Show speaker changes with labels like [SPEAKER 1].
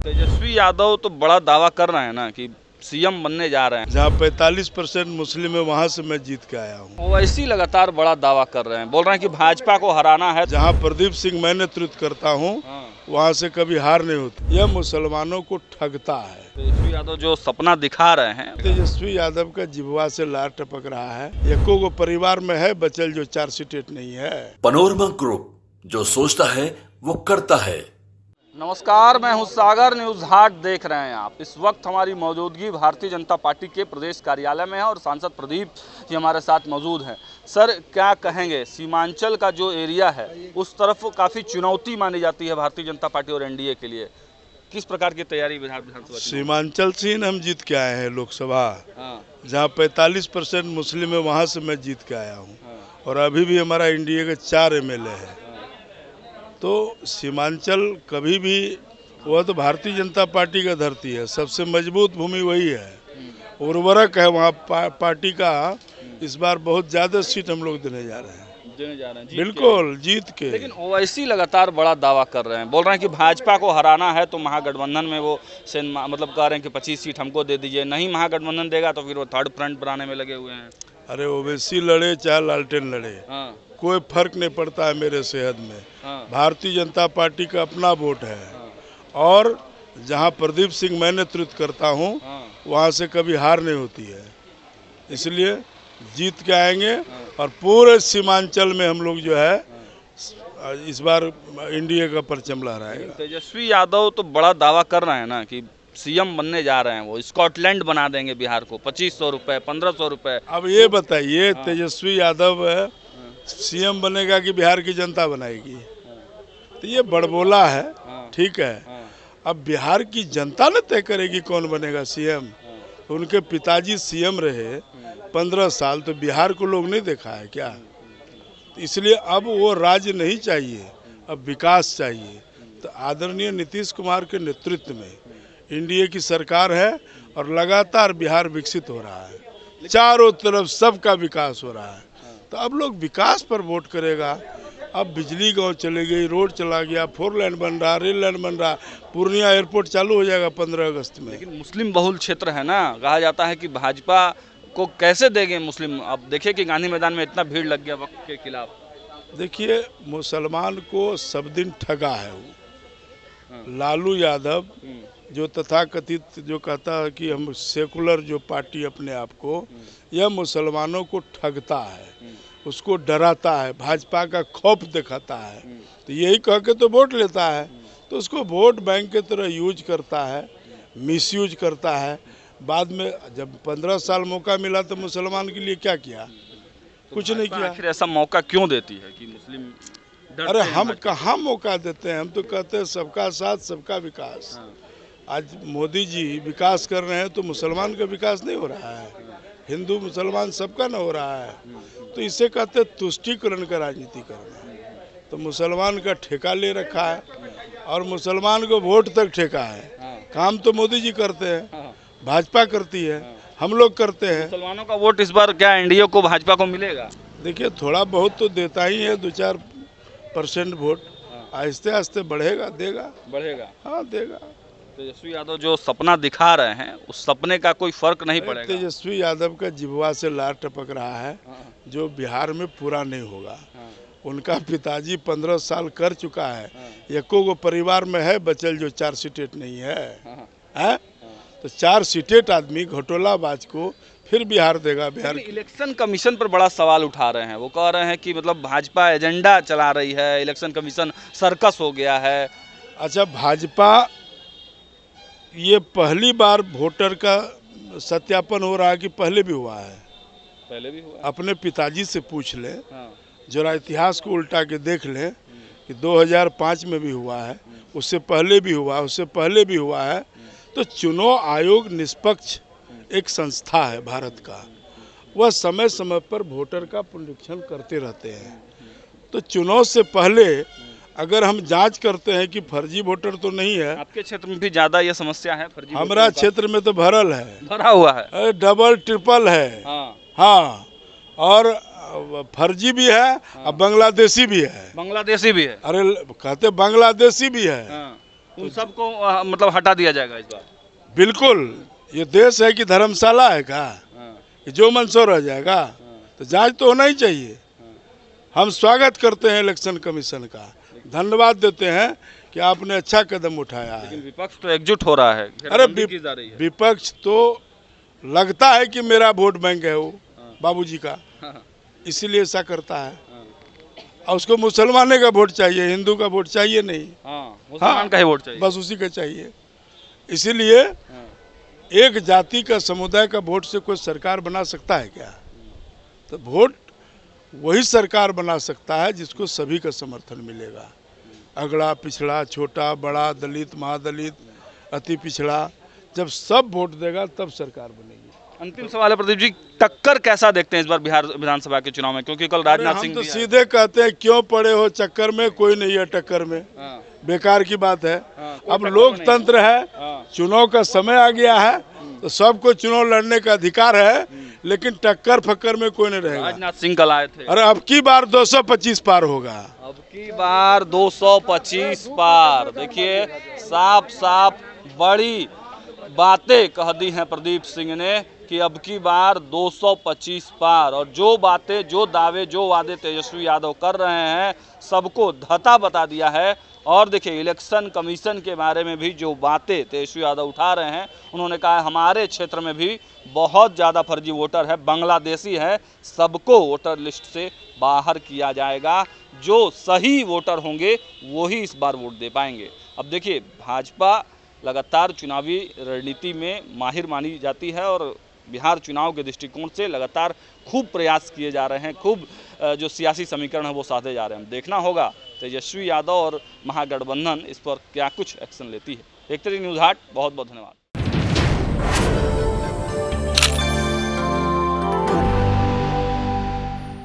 [SPEAKER 1] तेजस्वी यादव तो बड़ा दावा कर रहे हैं ना कि सीएम बनने जा रहे हैं।
[SPEAKER 2] जहाँ 45% मुस्लिम है वहाँ से मैं जीत के आया हूँ।
[SPEAKER 1] ओवैसी लगातार बड़ा दावा कर रहे हैं, बोल रहे हैं कि भाजपा को हराना है।
[SPEAKER 2] जहाँ प्रदीप सिंह मैं नेतृत्व करता हूँ वहाँ से कभी हार नहीं होती। यह मुसलमानों को ठगता है।
[SPEAKER 1] तेजस्वी यादव जो सपना दिखा रहे हैं,
[SPEAKER 2] तेजस्वी यादव का जिह्वा से लार टपक रहा है। एको को परिवार में है बचल जो 4 सीटें नहीं है।
[SPEAKER 3] पनोरमा ग्रुप, जो सोचता है वो करता है।
[SPEAKER 1] नमस्कार, मैं हूं सागर, न्यूज हाट देख रहे हैं आप। इस वक्त हमारी मौजूदगी भारतीय जनता पार्टी के प्रदेश कार्यालय में है और सांसद प्रदीप जी हमारे साथ मौजूद हैं। सर, क्या कहेंगे, सीमांचल का जो एरिया है उस तरफ काफ़ी चुनौती मानी जाती है भारतीय जनता पार्टी और एनडीए के लिए। किस प्रकार की तैयारी विधानसभा?
[SPEAKER 2] सीमांचल से हम जीत के आए हैं लोकसभा।
[SPEAKER 1] हाँ,
[SPEAKER 2] जहाँ 45% मुस्लिम है वहाँ से मैं जीत के आया हूँ। और अभी भी हमारा एनडीए के 4 एमएलए है। तो सीमांचल कभी भी, वह तो भारतीय जनता पार्टी का धरती है, सबसे मजबूत भूमि वही है, उर्वरक है वहाँ पार्टी का। इस बार बहुत ज़्यादा सीट हम लोग देने जा रहे हैं। बिल्कुल जीत के।
[SPEAKER 1] लेकिन ओवैसी लगातार बड़ा दावा कर रहे हैं, बोल रहे हैं कि भाजपा को हराना है तो महागठबंधन में वो मतलब कह रहे हैं कि 25 सीट हमको दे दीजिए, नहीं महागठबंधन देगा तो फिर वो थर्ड फ्रंट बनाने में लगे हुए हैं।
[SPEAKER 2] अरे ओवैसी लड़े चाहे लालटेन लड़े,
[SPEAKER 1] हाँ,
[SPEAKER 2] कोई फर्क नहीं पड़ता है मेरे सेहत में।
[SPEAKER 1] हाँ,
[SPEAKER 2] भारतीय जनता पार्टी का अपना वोट है। और जहां प्रदीप सिंह मैं नेतृत्व करता हूं वहां से कभी हार नहीं होती है। इसलिए जीत के आएंगे। और पूरे सीमांचल में हम लोग जो है इस बार एनडीए का परचम लहराएगा।
[SPEAKER 1] तेजस्वी यादव तो बड़ा दावा कर रहे हैं ना कि सीएम बनने जा रहे हैं, वो स्कॉटलैंड बना देंगे बिहार को। 2500 रुपए, 1500 रुपए।
[SPEAKER 2] अब ये बताइए, तेजस्वी यादव सीएम बनेगा कि बिहार की जनता बनाएगी? तो ये बड़बोला है। ठीक है, अब बिहार की जनता ने तय करेगी कौन बनेगा सीएम। उनके पिताजी सीएम रहे 15 साल, तो बिहार को लोग नहीं देखा है क्या? इसलिए अब वो राज्य नहीं चाहिए, अब विकास चाहिए। तो आदरणीय नीतीश कुमार के नेतृत्व में एनडीए की सरकार है और लगातार बिहार विकसित हो रहा है। चारों तरफ सबका विकास हो रहा है। तो अब लोग विकास पर वोट करेगा। अब बिजली गांव चले गई, रोड चला गया, 4 लेन बन रहा, रेल लाइन बन रहा, पूर्णिया एयरपोर्ट चालू हो जाएगा 15 अगस्त में।
[SPEAKER 1] लेकिन मुस्लिम बहुल क्षेत्र है ना, कहा जाता है कि भाजपा को कैसे देंगे मुस्लिम। अब देखिए कि गांधी मैदान में इतना भीड़ लग गया वक्त के खिलाफ।
[SPEAKER 2] देखिए, मुसलमान को सब दिन ठगा है वो। लालू यादव जो तथाकथित जो कहता है कि हम सेकुलर जो पार्टी अपने आप को, यह मुसलमानों को ठगता है, उसको डराता है, भाजपा का खौफ दिखाता है। तो यही कह के तो वोट लेता है। तो उसको वोट बैंक के तरह यूज करता है, मिसयूज करता है। बाद में जब 15 साल मौका मिला तो मुसलमान के लिए क्या किया?
[SPEAKER 1] तो
[SPEAKER 2] कुछ नहीं किया।
[SPEAKER 1] आखिर ऐसा मौका क्यों देती है कि मुस्लिम डरते
[SPEAKER 2] अरे
[SPEAKER 1] हैं
[SPEAKER 2] हम
[SPEAKER 1] भाजपा?
[SPEAKER 2] कहाँ मौका देते हैं? हम तो कहते हैं सबका साथ सबका विकास। आज मोदी जी विकास कर रहे हैं तो मुसलमान का विकास नहीं हो रहा है, हिंदू मुसलमान सबका न हो रहा है। तो इसे कहते हैं तुष्टीकरण का राजनीति करना। तो मुसलमान का ठेका ले रखा है और मुसलमान को वोट तक ठेका है। काम तो मोदी जी करते हैं, भाजपा करती है, हम लोग करते हैं।
[SPEAKER 1] मुसलमानों का वोट इस बार क्या एनडीए को, भाजपा को मिलेगा?
[SPEAKER 2] देखिए, थोड़ा बहुत तो देता ही है, 2-4% वोट। आहिस्ते आहिस्ते बढ़ेगा, देगा।
[SPEAKER 1] बढ़ेगा।
[SPEAKER 2] हाँ, देगा।
[SPEAKER 1] तेजस्वी यादव जो सपना दिखा रहे हैं उस सपने का कोई फर्क नहीं पड़ेगा।
[SPEAKER 2] तेजस्वी यादव का जिह्वा से लार टपक रहा है, जो बिहार में पूरा नहीं होगा। उनका पिताजी 15 साल कर चुका है, एको को परिवार में है बचल जो 4 सीटें नहीं है। तो 4 सीटें आदमी घोटालाबाज को फिर बिहार देगा। बिहार
[SPEAKER 1] इलेक्शन कमीशन पर बड़ा सवाल उठा रहे हैं, वो कह रहे हैं कि मतलब भाजपा एजेंडा चला रही है, इलेक्शन कमीशन सर्कस हो गया है।
[SPEAKER 2] अच्छा, भाजपा ये पहली बार वोटर का सत्यापन हो रहा है कि पहले भी हुआ है?
[SPEAKER 1] पहले भी हुआ। अपने
[SPEAKER 2] अपने पिताजी से पूछ ले, जरा इतिहास को उल्टा के देख ले कि 2005 में भी हुआ है, उससे पहले भी हुआ, उससे पहले भी हुआ है। तो चुनाव आयोग निष्पक्ष एक संस्था है भारत का, वह समय समय पर वोटर का पुनरीक्षण करते रहते हैं। तो चुनाव से पहले अगर हम जांच करते हैं कि फर्जी वोटर तो नहीं है।
[SPEAKER 1] आपके क्षेत्र में भी ज्यादा यह समस्या है फर्जी?
[SPEAKER 2] हमारा क्षेत्र में तो भरल है,
[SPEAKER 1] भरा हुआ है,
[SPEAKER 2] डबल ट्रिपल है। हाँ, और फर्जी भी है और बांग्लादेशी भी है।
[SPEAKER 1] बांग्लादेशी भी है?
[SPEAKER 2] अरे कहते बांग्लादेशी भी है।
[SPEAKER 1] उन सबको मतलब हटा दिया जाएगा इस बार।
[SPEAKER 2] बिल्कुल, ये देश है कि धर्मशाला है का कि जो मन सो रह जाएगा। तो जांच तो होना ही चाहिए। हम स्वागत करते हैं इलेक्शन कमीशन का, धन्यवाद देते हैं कि आपने अच्छा कदम उठाया है।
[SPEAKER 1] लेकिन विपक्ष तो एकजुट हो रहा है,
[SPEAKER 2] अरे
[SPEAKER 1] घेराबंदी की जा रही है।
[SPEAKER 2] विपक्ष तो लगता है कि मेरा वोट बैंक है वो बाबूजी का, इसीलिए ऐसा करता है। और उसको मुसलमाने का वोट चाहिए, हिंदू का वोट चाहिए नहीं।
[SPEAKER 1] मुसलमान का ही वोट चाहिए,
[SPEAKER 2] बस उसी का चाहिए। इसीलिए एक जाति का, समुदाय का वोट से कोई सरकार बना सकता है क्या? तो वोट वही सरकार बना सकता है जिसको सभी का समर्थन मिलेगा। अगड़ा पिछड़ा, छोटा बड़ा, दलित महादलित, अति पिछड़ा, जब सब वोट देगा तब सरकार बनेगी।
[SPEAKER 1] अंतिम सवाल है प्रदीप जी, टक्कर कैसा देखते हैं इस बार बिहार विधानसभा के चुनाव में? क्योंकि कल राजनाथ
[SPEAKER 2] हम
[SPEAKER 1] सिंह
[SPEAKER 2] तो
[SPEAKER 1] भी आए।
[SPEAKER 2] सीधे कहते हैं क्यों पड़े हो चक्कर में, कोई नहीं है टक्कर में, बेकार की बात है।
[SPEAKER 1] कोई
[SPEAKER 2] अब
[SPEAKER 1] टक्कर
[SPEAKER 2] लोकतंत्र है, चुनाव का समय आ गया है, तो सबको चुनाव लड़ने का अधिकार है, लेकिन टक्कर फक्कर में कोई नहीं रहेगा।
[SPEAKER 1] राजनाथ सिंह कल आए थे।
[SPEAKER 2] अरे अब की बार 225 पार होगा।
[SPEAKER 1] अब की बार 225 पार। देखिए साफ साफ बड़ी बातें कह दी हैं प्रदीप सिंह ने कि अब की बार 225 पार। और जो बातें, जो दावे, जो वादे तेजस्वी यादव कर रहे हैं, सबको धता बता दिया है। और देखिए इलेक्शन कमीशन के बारे में भी जो बातें तेजस्वी यादव उठा रहे हैं, उन्होंने कहा हमारे क्षेत्र में भी बहुत ज़्यादा फर्जी वोटर है, बांग्लादेशी है, सबको वोटर लिस्ट से बाहर किया जाएगा। जो सही वोटर होंगे वही इस बार वोट दे पाएंगे। अब देखिए भाजपा लगातार चुनावी रणनीति में माहिर मानी जाती है और बिहार चुनाव के दृष्टिकोण से लगातार खूब प्रयास किए जा रहे हैं, खूब जो सियासी समीकरण है वो साधे जा रहे हैं। देखना होगा तेजस्वी यादव और महागठबंधन इस पर क्या कुछ एक्शन लेती है। देखते रहिए न्यूज़ हाट। बहुत बहुत धन्यवाद।